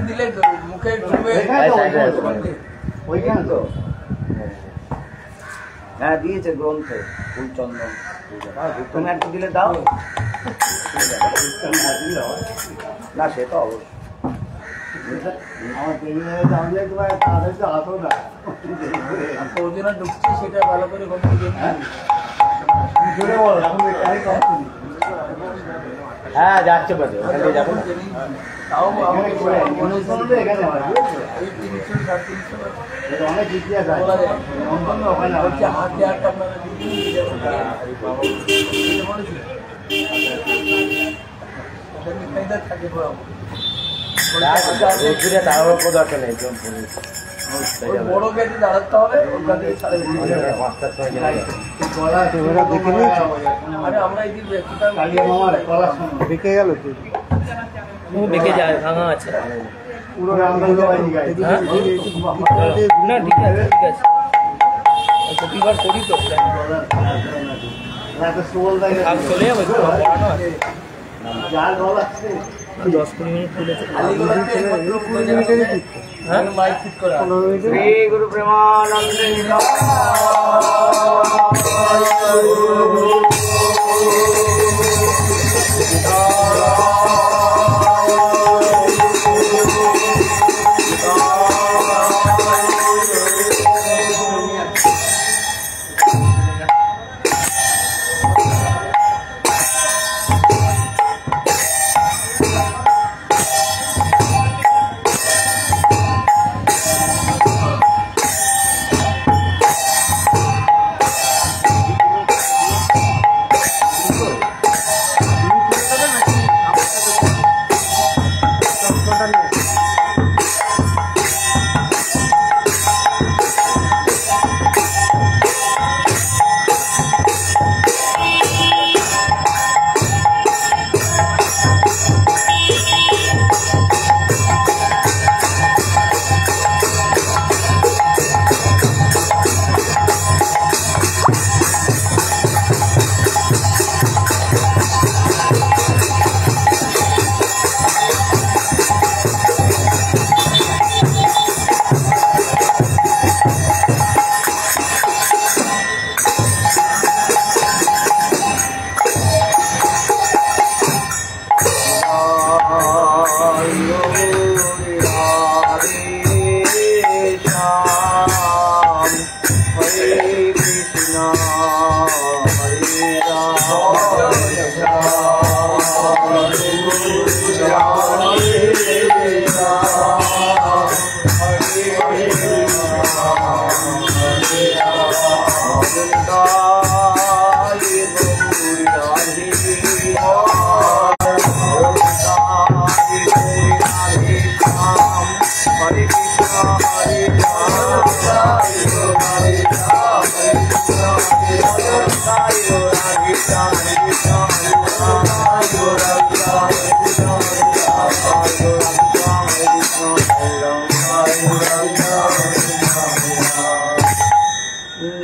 দিলে মুখে হ্যাঁ দিয়েছে গ্রন্থে ফুলচন্দন তুমি একটু দিলে দাও না সে তো অবশ্যই ঢুকছে সেটা ভালো করে হ্যাঁ যাচ্ছে বাজে যাবো অনেক ইতিহাস হাতে হাতটা আপনারা থাকে দরকার নেই বড় গাড়ি দাঁড়াতে হবে আমরা বেঁকে গেল বেঁকে যায় ভাঙা আছে পুরো না ঠিক আছে ঠিক আছে প্রতিবার করি তো চলে যাবে পড়ানো আছে 10-20 মিনিট তুলেছে মাইক ফিট করা শ্রী গুরু প্রেমানন্দে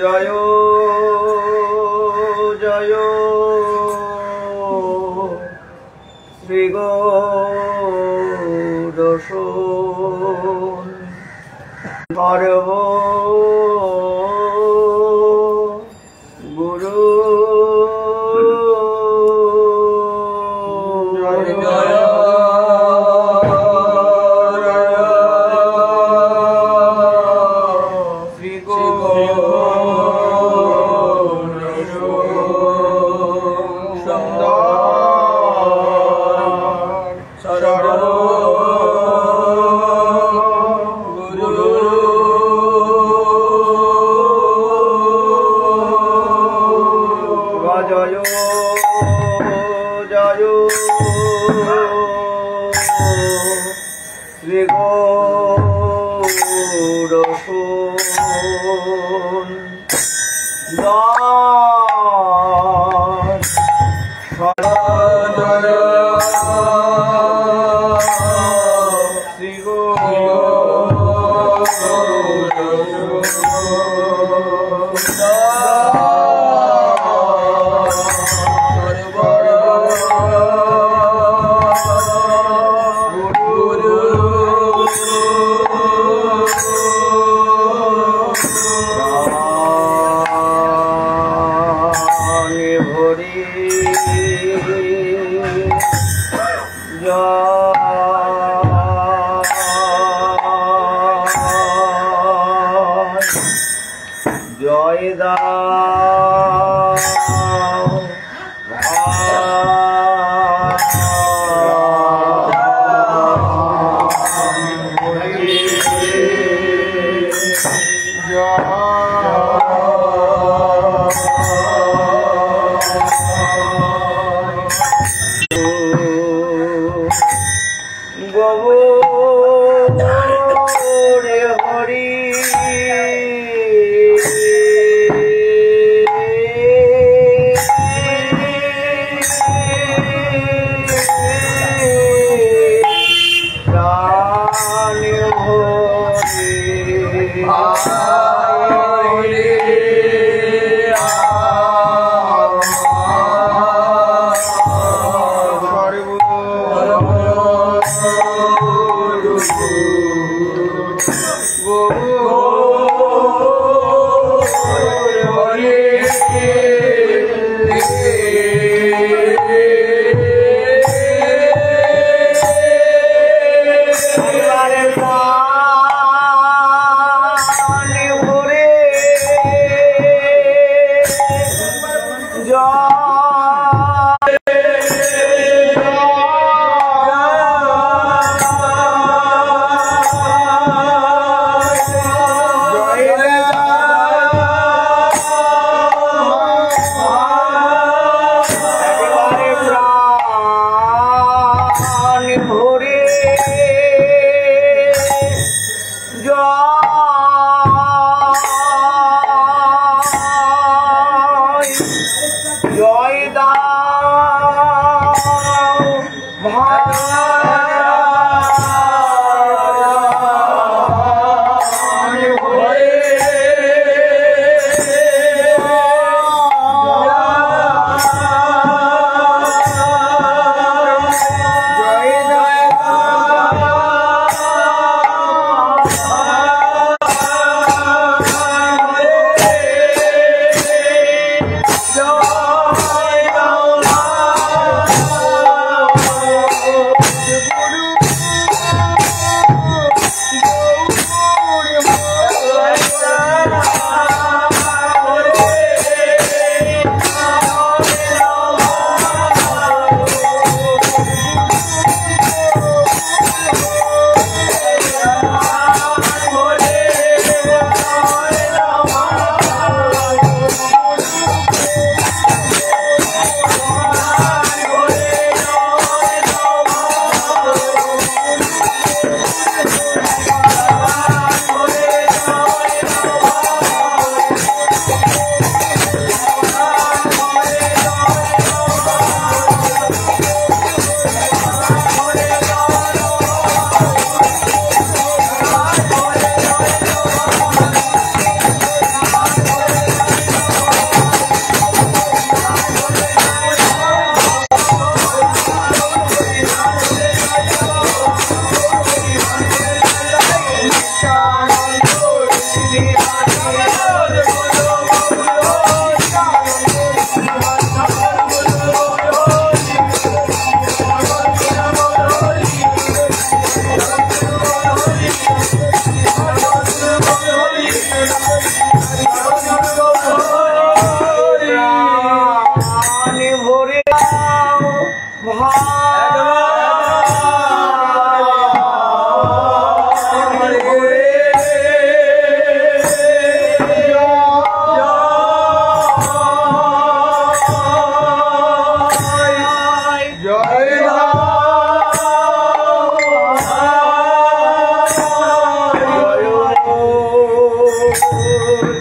জয় জয় শ্রী গৌরসোন পরব গুরু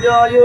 জয়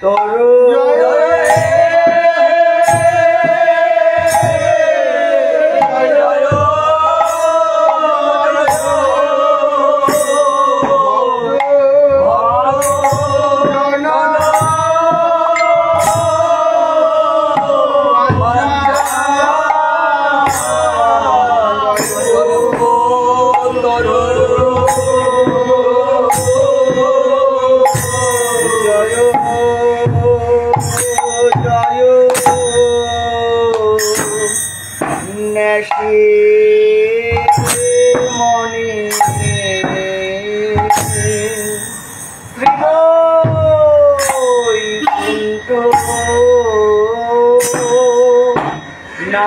তরু মনি না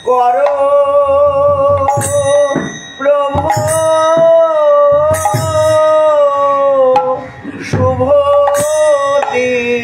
করো প্রভু শুভ দৃষ্টি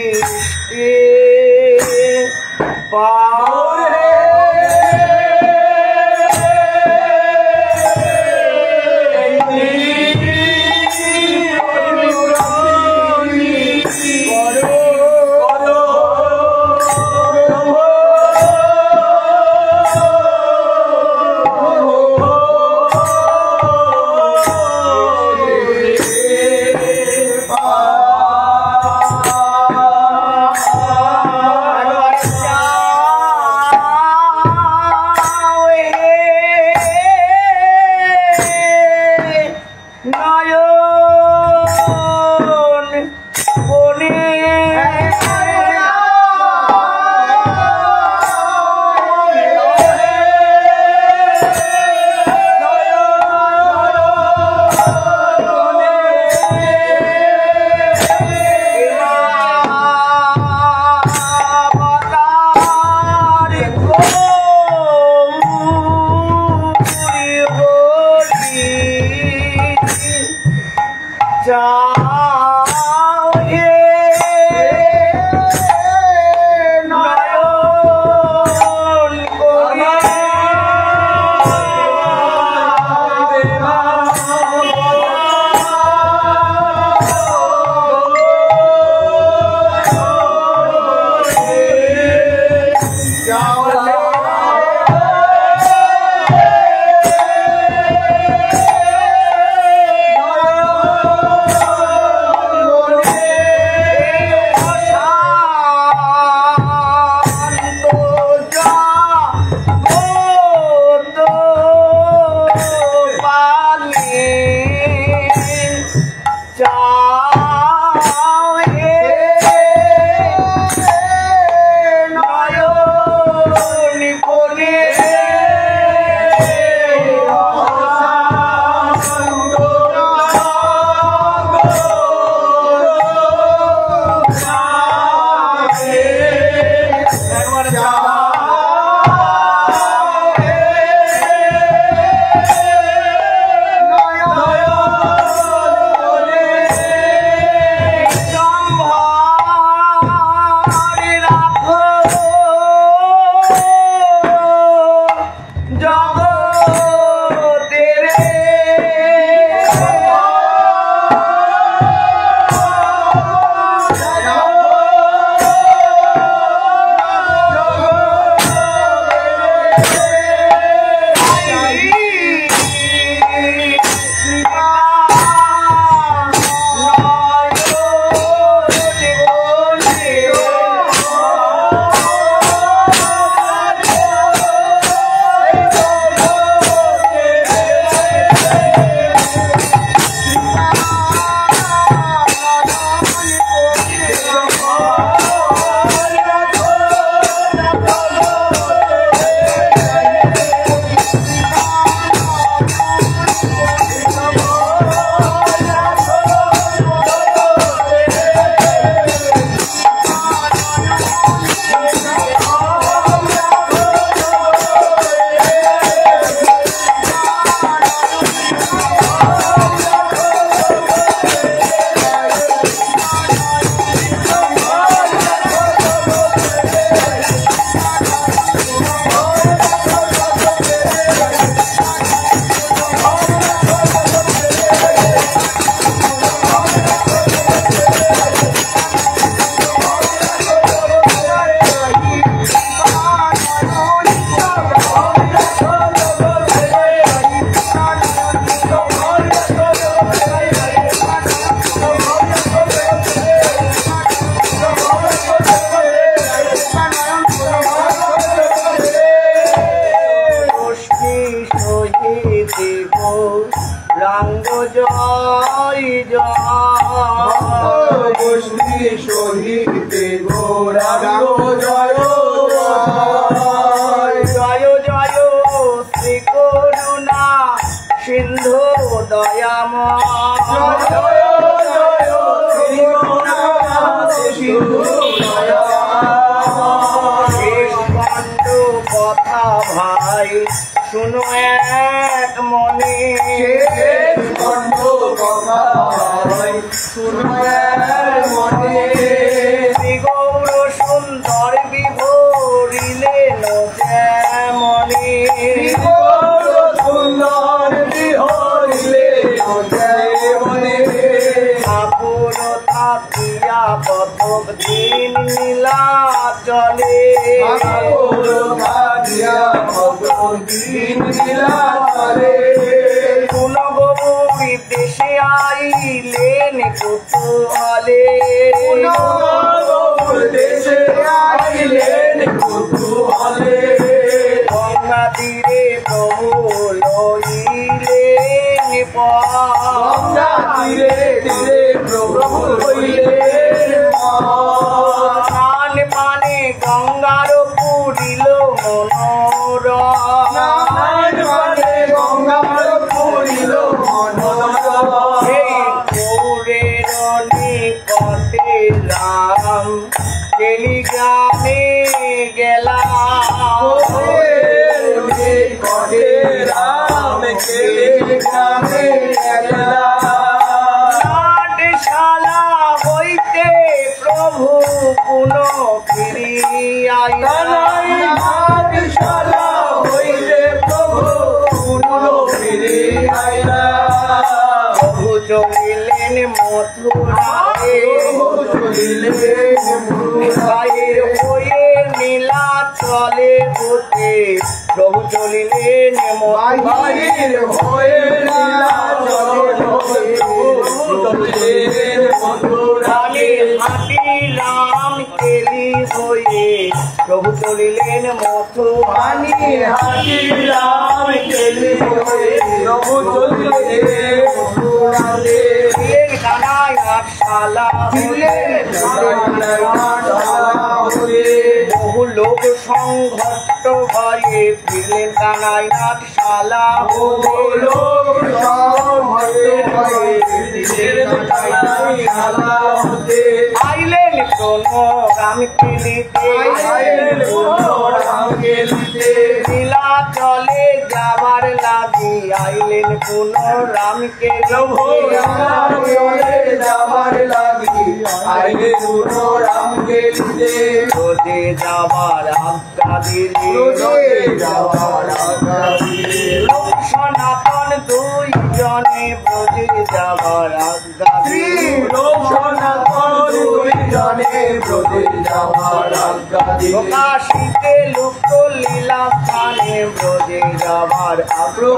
রাঙ্গ জয় জয় গোষ্ঠী সহিতে গৌরাঙ্গ জয় জয় জয় শ্রী করুণা সিন্ধু দয়াময় জয় জয় শ্রী করুণা সিন্ধু শেষ খণ্ড কথা ভাই শুনো এক মনে কণ্ঠ কথা শুনবার মনে শ্রী গৌর সুন্দর বিভরিলেন যেমনি সুন্দর বিহরিলে মনে ঠাকুর থাকিয়া পথক দিন নীলা চলে গুণগৌরী দেশে আইলেন কুতুহলে দেশে আইলেন কুতুহলে গঙ্গা তীরে প্রভু লইলেন গঙ্গা তীরে তীরে প্রভু হইলেন স্নান পানে গঙ্গার পুরিল গঙ্গার পুরিল এই গৌরের নিকটে রাম টেলিগ্রামে গেলাম কটে রাম গ্রামে নাটশালা হইতে প্রভু পুন ফিরিয়া শালা হইলে প্রভু পুনঃ ফিরে আইলা প্রভু চলিলেন মথুরায় ভাইয়ের হয়ে নীলা চলে হতে প্রভু চলিলেন বাহির হয়ে লীলা চলে হাটিলাম কেলি হয়ে প্রভু চলিলেন মথুরানি হাটি রাম কেলি হয়ে প্রভু চলিলেন মথুরাতে কানায় নাটশালা বহু লোক সংঘর্ষ ভয়ে ফিরলেন কানায় নাটশালা আইলেন কোন রাম কেলিতে লীলা চলে যাবার লাগি আইলেন কোন রাম যাবার লাগি আইলে রাম গেলিতে রোজে যাবার আজ্ঞা দিলে লোক সনাতন দুই জনে ব্রজে যাবার আজ্ঞা দিলে প্রকাশিতে লুপ্ত লীলা স্থানে ব্রজে যাবার আজ্ঞা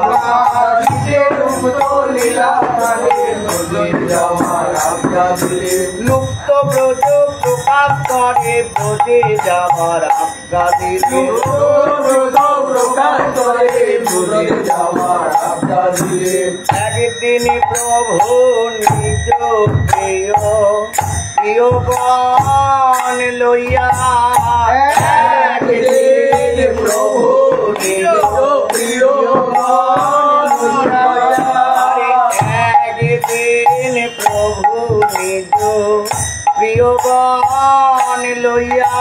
লুপ্ত ব্রজ প্রকাশ করে ব্রজে যাবার আজ্ঞা দিলে একদিন প্রভু নিজ প্রিয়গণ লইয়া প্রভু একদিন প্রভু নিজ প্রিয়গণ লইয়া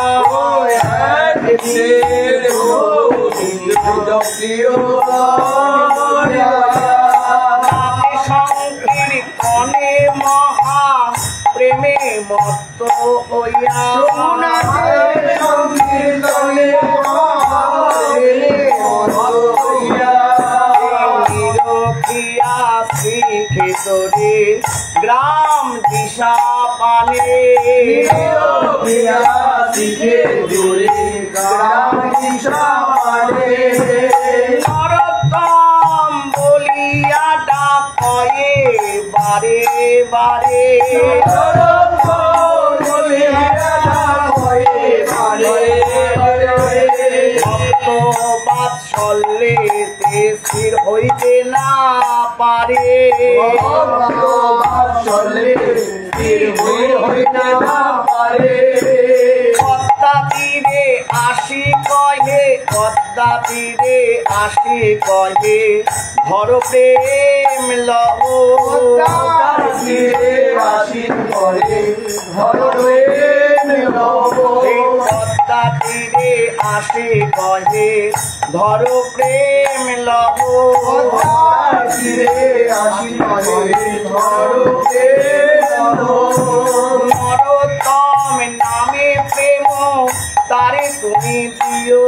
সংকীর্তনে মহা প্রেমে মত্ত হইয়া নিরখিয়া শ্রীক্ষেত্রে গ্রাম দিশা পানে নরোত্তম বলিয়া ডাকয়ে বারে বারে ভক্ত বাৎসল্যেতে স্থির হইতে না পারে ভক্ত বাৎসল্যে স্থির হইতে না পারে পদ্মা তীরে আসি কহে পদ্মা তীরে আসি কহে ধর প্রেম লহ তীরে আসি করে ধর প্রেম লহ পদ্মা তীরে আসি কহে ধর প্রেম লহ তীরে আসি করে ধর প্রেম লহ নরোত্তম নামে প্রেম তারে তুমি দিও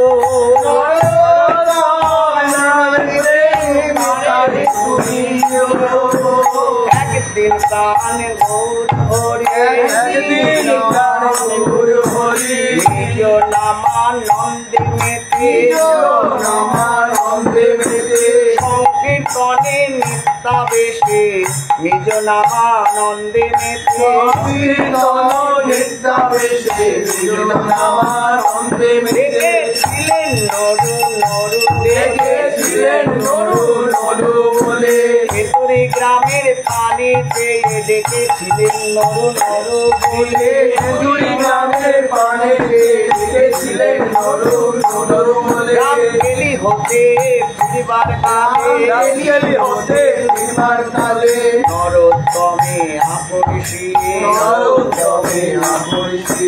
একদিন প্রাণ গৌর হরি নিজ নামানন্দে মেতে সংকীর্তনে নিত্যাবেশে নিজ নামানন্দে মেতে দেখেছিলেন নরু বলে ভেতরি গ্রামের পানিতে দেখেছিলেন নরু বলে গ্রামের পানে দেখেছিলেন গ্রাম গেলি হতে ফিরিবার কালে নরোত্তমে আপরিষি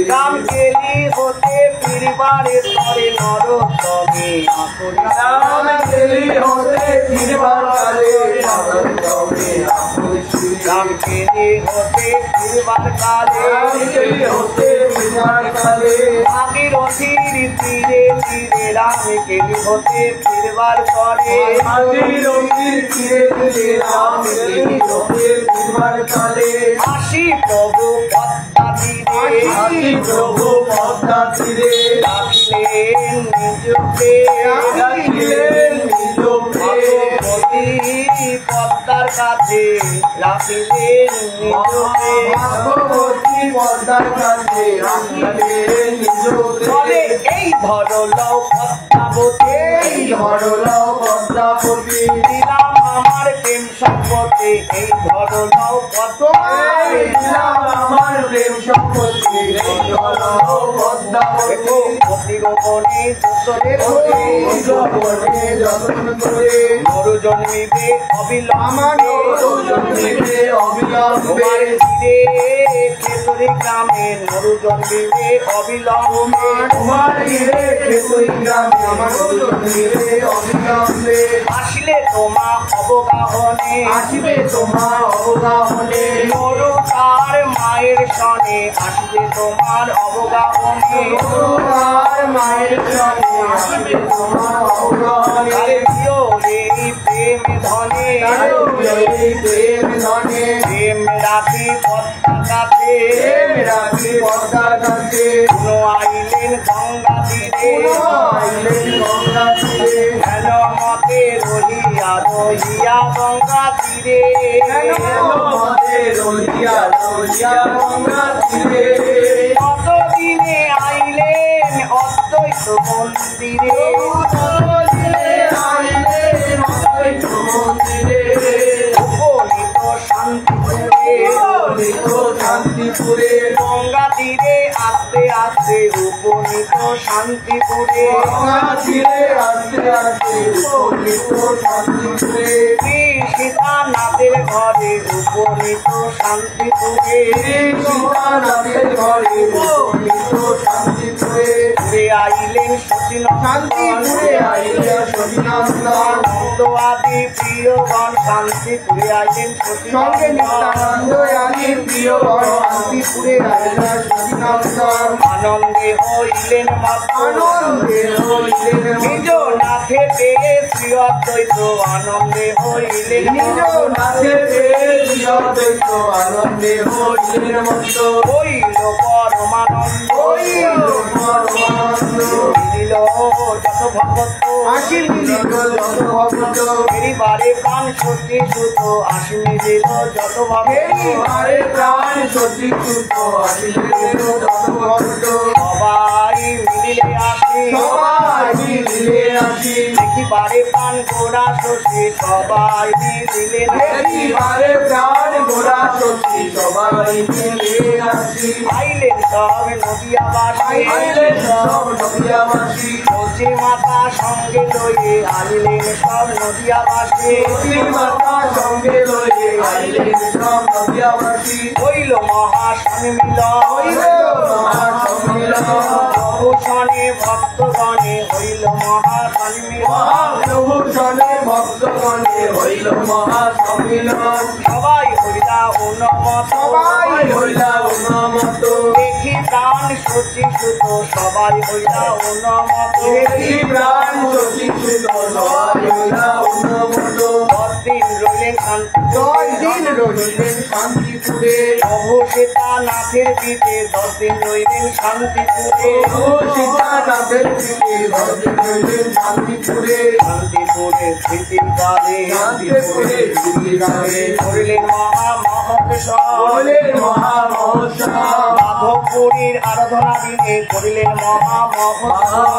গ্রাম গেলি হতে ফিরিবারে তরে নরোত্তমে আপরিষি রাম কেলি হতে ফিরবার কালে ভাগীরথীর তীরে তীরে রাম কেলি হতে ফিরবার পরে আসি প্রভু পদ্মা তীরে রাখিলেন নিজকে পদ্মার কাছে রাখিলেন নিজকে এই ধরলাও পদ্মাবতী দিলাম আমার প্রেম সম্পত্তি এই ধরলাও আমার প্রেম সম্পত্তি অতি গোপনে যতন করে নরু জন্মিবে অবিলম্বে তোমার তীরে কেশরী গ্রামে নরু জন্মিবে অবিলম্বে আসিলে তোমা অবগাহনে নরু তার মায়ের সনে আসিলে তোমার অবগাহনে প্রেম ধনে প্রেম রাখি পদ্মা কাছে আইলেন গঙ্গা তীরে হেন মতে রহিয়া গঙ্গা তীরে কতদিনে আইলেন অদ্বৈত মন্দিরে উপনীত শান্তিপুরে গঙ্গা তীরে আস্তে আস্তে উপনীত শান্তিপুরে সীতানাথের ঘরে উপনীত শান্তিপুরে ঘুরে আইলেন শচীনন্দ আদি প্রিয়গণ শান্তিপুরে আইলেন আনন্দে হইলেন নিজ নাথে পেয়ে শ্রী অদ্বৈত আনন্দে হইলেন হইল পরমানন্দ মিলিল যত ভগত আসি মিলিল যত ভক্ত এবারে প্রাণ সত্যি সুত আসি মিলিল যত ভগত আরে প্রাণ সত্যি সুত আসি মিলিল যত ভক্ত সবাই মিলিলে আসি সবাই মিলিলে আসি দেখিবারে প্রাণ গোড়া সত্যি সবাই মিলিলে এবারে প্রাণ গোড়া সত্যি সবাই মিলিলে আসি আইলেন সব নদিয়াবাসী আইলেন সব নদিয়াবাসী সচি মাতা সঙ্গে লয়ে আইলেন সব নদিয়াবাসী সতী মাতা সঙ্গে লয়ে আইলেন সব নদিয়াবাসী হইল মহাসম্মিলন হইল মহাসম্মিলন প্রভু শনে ভক্তগণে হইল মহাসম্মিলন মহাপ্রভু শনে ভক্তগণে হইল মহাসম্মিলন সবাই হইলা অনুমত সবাই হইলা অনুমত দেখি প্রাণ সচি সুত সবাই হইলা অনুমত দেখি প্রাণ সতী সুত সবাই হইলা অনুমত 10 দিন রইলেন শান্তি 10 দিন রইলেন শান্তিপুরে প্রভু সীতানাথের পিঠে 10 দিন রইলেন শান্তিপুরে সীতানাথের পিঠে 10 দিন রইলেন শান্তিপুরে শান্তিপুরে স্মৃতিকালে শান্তিপুরে স্মৃতিকালে করিলেন মহামহোৎসব হলেন মহামহোৎসব মাধবপুরীর আরাধনা দিনে করিলেন মহামহোৎসব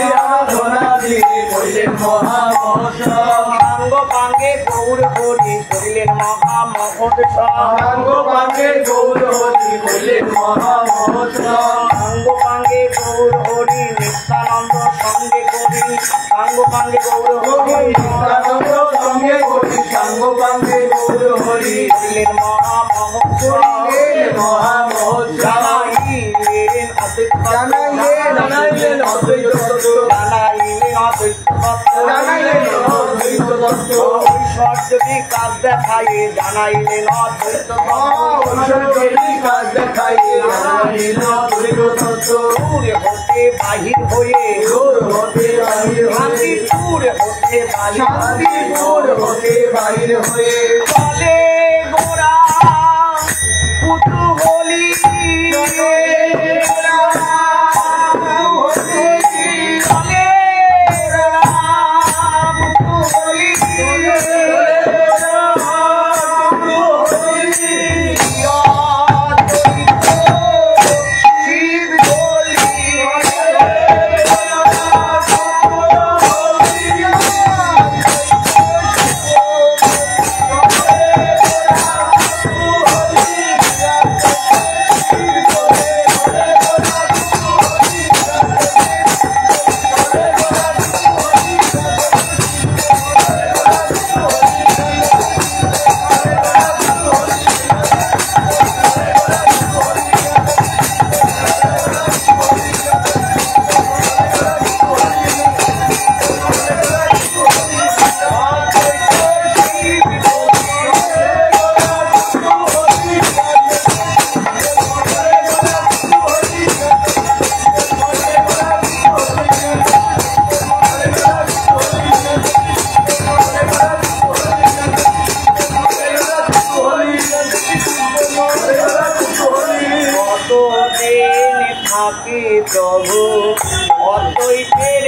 আরাধনা দিনে হলেন মহামহোৎসব সাঙ্গ পাঙ্গে গৌর হরি করিলেন মহামহোৎসব সাঙ্গ পাঙ্গে গৌর হরি হলেন মহামহোৎসব সাঙ্গ পাঙ্গে গৌর হরি নিত্যানন্দ সঙ্গে করি সাঙ্গ পাঙ্গে গৌর হরি নিত্যানন্দ সঙ্গে করি সাঙ্গ পাঙ্গে গৌর হরি করিলেন মহামহোৎসব মহামহোৎসব জানাইলেন জানাইলেন অদ্বৈত তত্ত্ব জানাইলেন অদ্বৈত জানাইলেন অদ্বৈত তত্ত্ব ঐশ্বর্য বিকাশ দেখাইয়ে জানাইলেন অদ্বৈত ঐশ্বর্যেরই কাজ দেখাইয়ে জানাইলেন অদ্বৈত তত্ত্ব দূরে হতে বাহির হয়ে দূর হতে বাহির হয়ে শান্তিপুর হতে বাহির শান্তিপুর হতে বাহির হয়ে চলে গোরা পুতু বলি চলে থাকে প্রভু অদ্বৈতের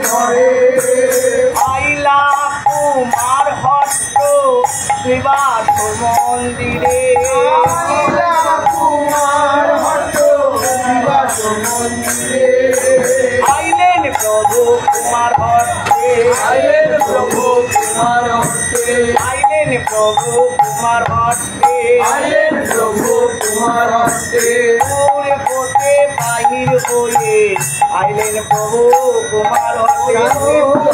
ঘরে আইলা কুমার হস্ত শ্রীবাস মন্দিরে আইলেন প্রভু কুমার হস্তে আইলেন প্রভু কুমার হস্তে আইলেন প্রভু কুমার হস্তে আইলেন প্রভু কুমার হস্তে দূর হতে বাহির হয়ে আইলেন প্রভু কুমার হস্তে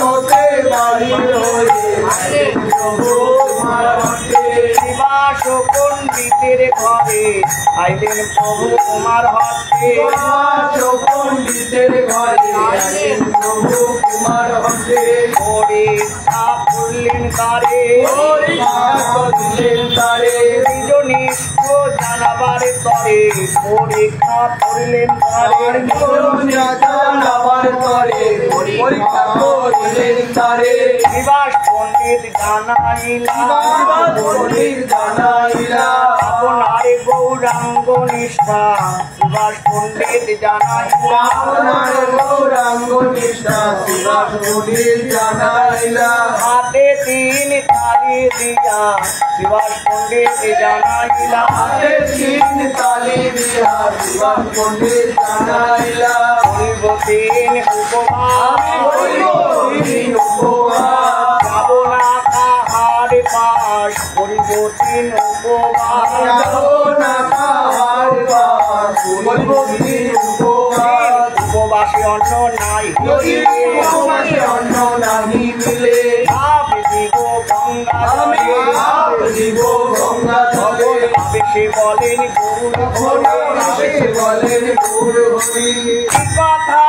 হতে বাহির হয়ে আইলেন প্রভু কুমার হস্তে শ্রীবাস পণ্ডিতের ঘরে আইলেন প্রভু কুমার হস্তে পণ্ডিতের ঘরে আইলেন প্রভু কুমার হস্তে পরীক্ষা করলেন তারে দিলেন তারে নিজ জানাবার তরে পরীক্ষা করলেন তারে জানাবার তরে পরীক্ষা করিলেন তারে শ্রীবাস পণ্ডিত জানাইলা পণ্ডিত জানাইলা আপনার গৌরাঙ্গ নিষ্ঠা শ্রীবাস পণ্ডিত জানাইলা আপনার গৌরাঙ্গ নিষ্ঠা শ্রীবাস পণ্ডিত জানাইলা হাতে 3 তালি দিয়া শ্রীবাস পণ্ডিত জানাইলা হাতে 3 তালি দিয়া শ্রীবাস পণ্ডিত জানাইলা হরিব 3 উপবাস যাব না কাহার পাশ হরিব 3 উপবাস উপবাসী অন্ন নাই অন্ন নাহি মিলে দিব গঙ্গা বেশি বলেন বলেন গৌর হরি কথা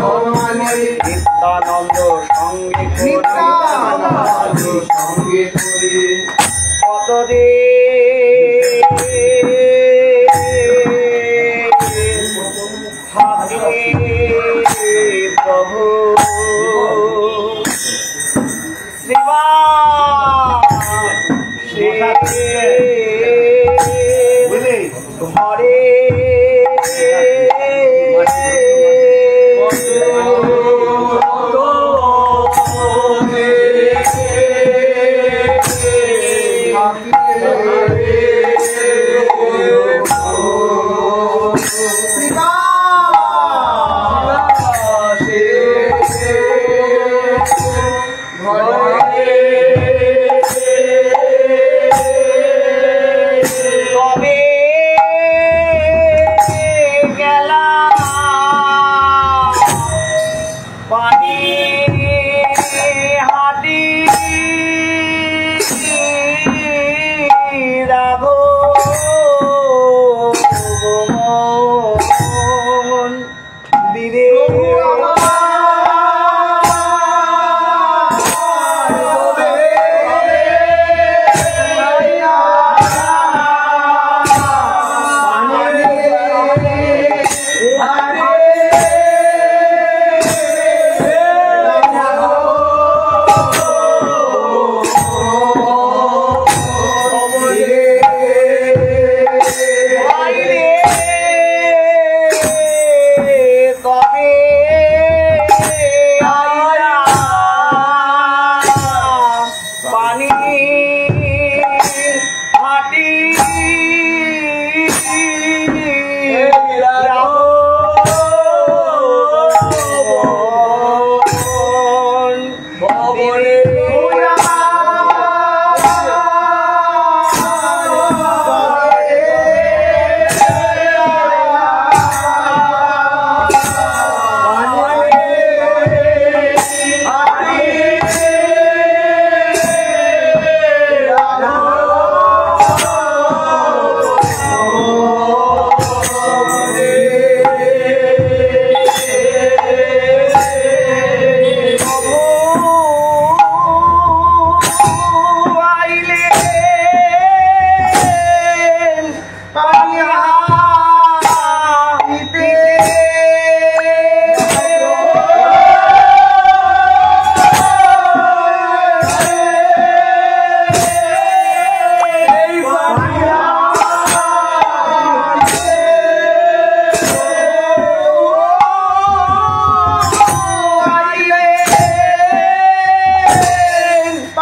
বলিলি নিত্যানন্দ সঙ্গে কতদিন প্রভু শিবা ঘরে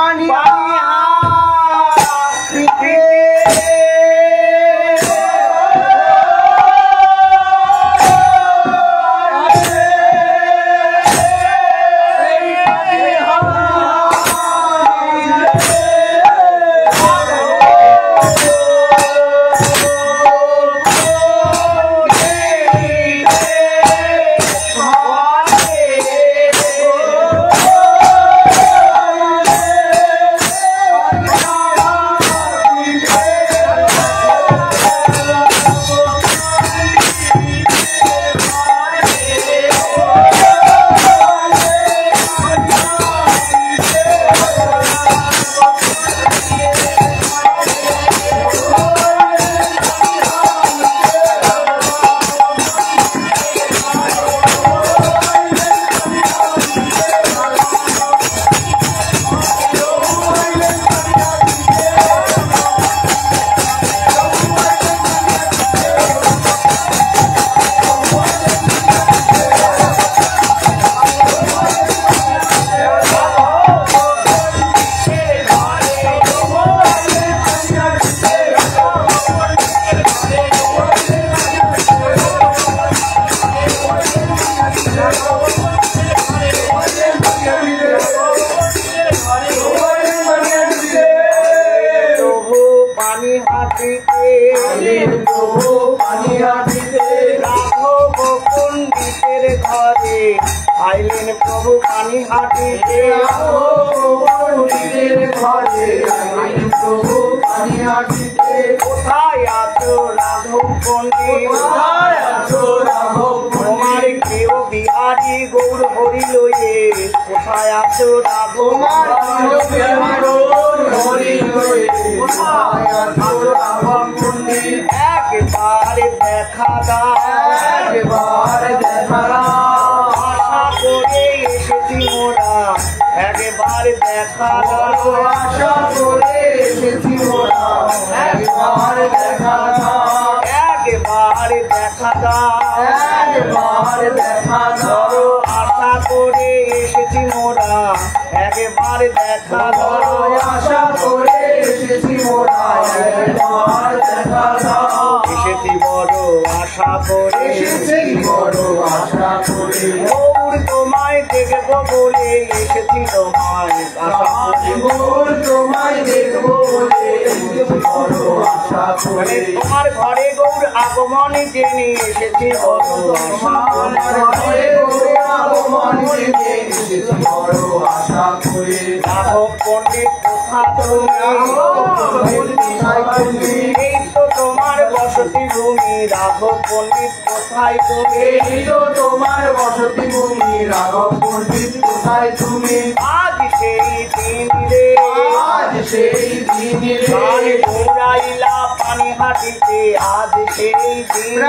পানি আইলেন প্রভু পানি হাটিতে ঘরে আইলেন প্রভু পানি হাটিতে কোথায় আছো রাঘব পণ্ডিত কোথায় আছো রাঘব তোমার কেউ বিহারী গৌর হরি লয়ে কোথায় আছো রাঘব হরি লয়ে কোথায় আছো রাঘব পণ্ডিত একবার দেখা দাও একবার দেখা দাও করে এসেছি মোরা একবার দেখা দাও আশা করে এসেছি মোরা একবার দেখা দাও একবার দেখা দাও একবার দেখা দাও আশা করে এসেছি মোরা একবার দেখা দাও আশা করে এসেছি মোরা একবার দেখা দাও এসেছি বড় আশা করে এসেছি বড় আশা করে তোমায় দেখবো বলে এসেছি তোমায় আশা করি তোমায় দেখবো বলে বড় আশা করে তোমার ঘরে গৌর আগমন জেনে এসেছি বড় আশা ঘরে গৌর আগমন জেনে এসেছি বড় আশা করে রাঘব পণ্ডিত কোথা তুমি এই তো তোমার বসতি ভূমি রাঘব পণ্ডিত কোথায় তুমি এই তো তোমার বসতি ভূমি রাঘব পণ্ডিত কোথায় তুমি আজ সেই দিন রে আজ সেই দিন রে গৌরাইলা পানি হাটিতে আজ সেই দিন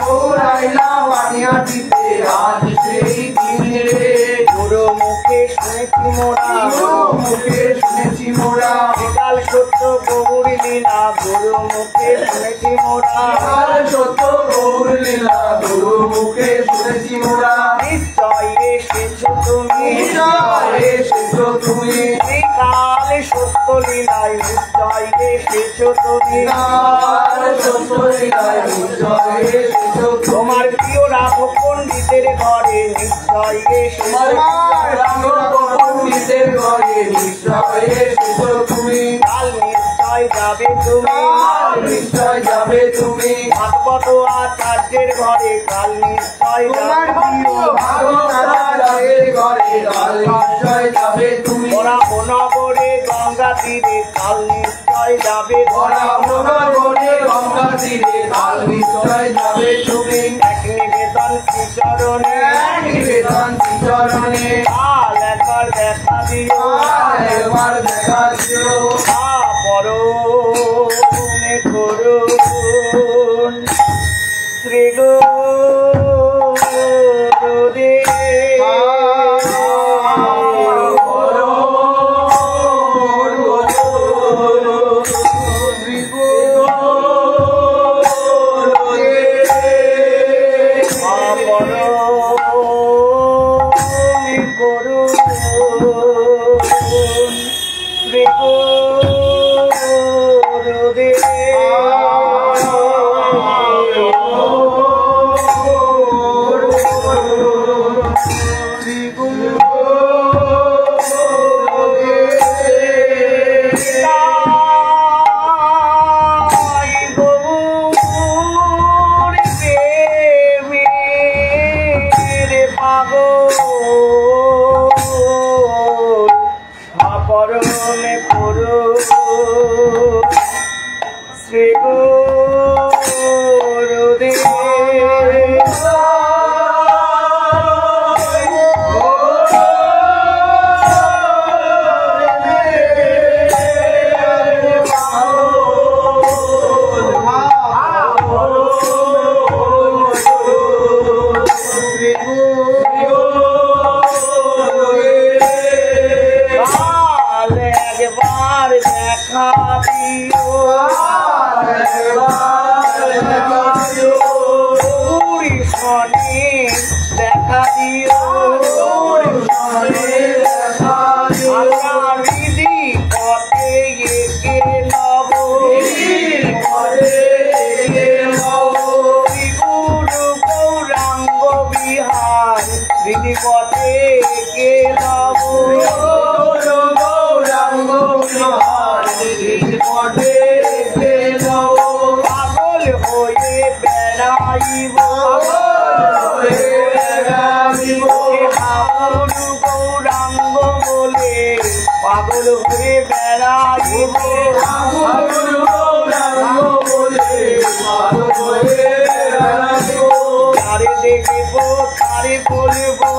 গৌরাইলা পানি হাটিতে আজ সেই দিন রে গুরু মুখে শুনেছি মোরা গুরু মুখে শুনেছি মোরা বিকাল সত্য গৌর লীলা গুরু মুখে শুনেছি মোরা বিকাল সত্য গৌর লীলা গুরু মুখে শুনেছি মোরা নিশ্চয় এসেছো তুমি নিশ্চয় এসেছো তুমি বিকাল সত্য লীলায় নিশ্চয় এসেছো তুমি বিকাল সত্য লীলায় নিশ্চয় এসেছো তোমার প্রিয় রাঘব পণ্ডিতের ঘরে নিশ্চয় এসেছো রাঘব পণ্ডিতের ঘরে নিশ্চয় এসেছো তুমি কাল নিশ্চয় যাবে তুমি কাল নিশ্চয় যাবে তুমি ভাগবত আচার্যের ঘরে কাল নিশ্চয় যাবে তুমি ওরা নগরে গঙ্গা তীরে কাল নিশ্চয় যাবে নগরে গঙ্গা তীরে কাল নিশ্চয় যাবে তুমি এক নিবেদন শ্রীচরণে এক নিবেদন শ্রীচরণে কাল একবার দেখা দিও একবার দেখা দিও পরমে করুন শ্রী গুরুদেব চরণে পড়ো শ্রী গুরুদেব দেখা দিও বিধি পথে গুরু গৌরাঙ্গ বিহার বিধি পথে পাগল হয়ে বেড়াইব গৌরাঙ্গ বলে পাগল হয়ে বেড়াইব তারে দেখব তারে বলবো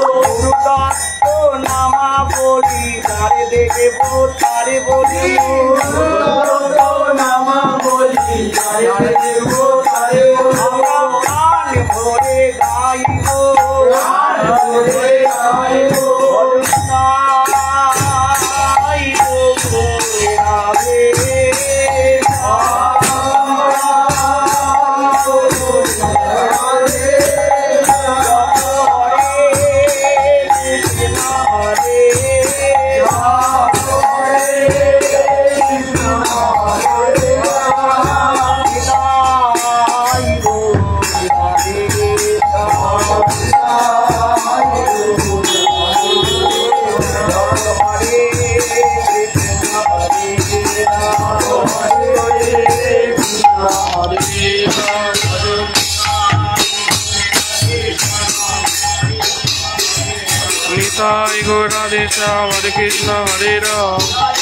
গুরুদত্ত নামা বলি তারে দেখব তারে বলিব আমরা প্রাণ ভরে গাইব Nitai Gaura Desha Hare Krishna Hare Ram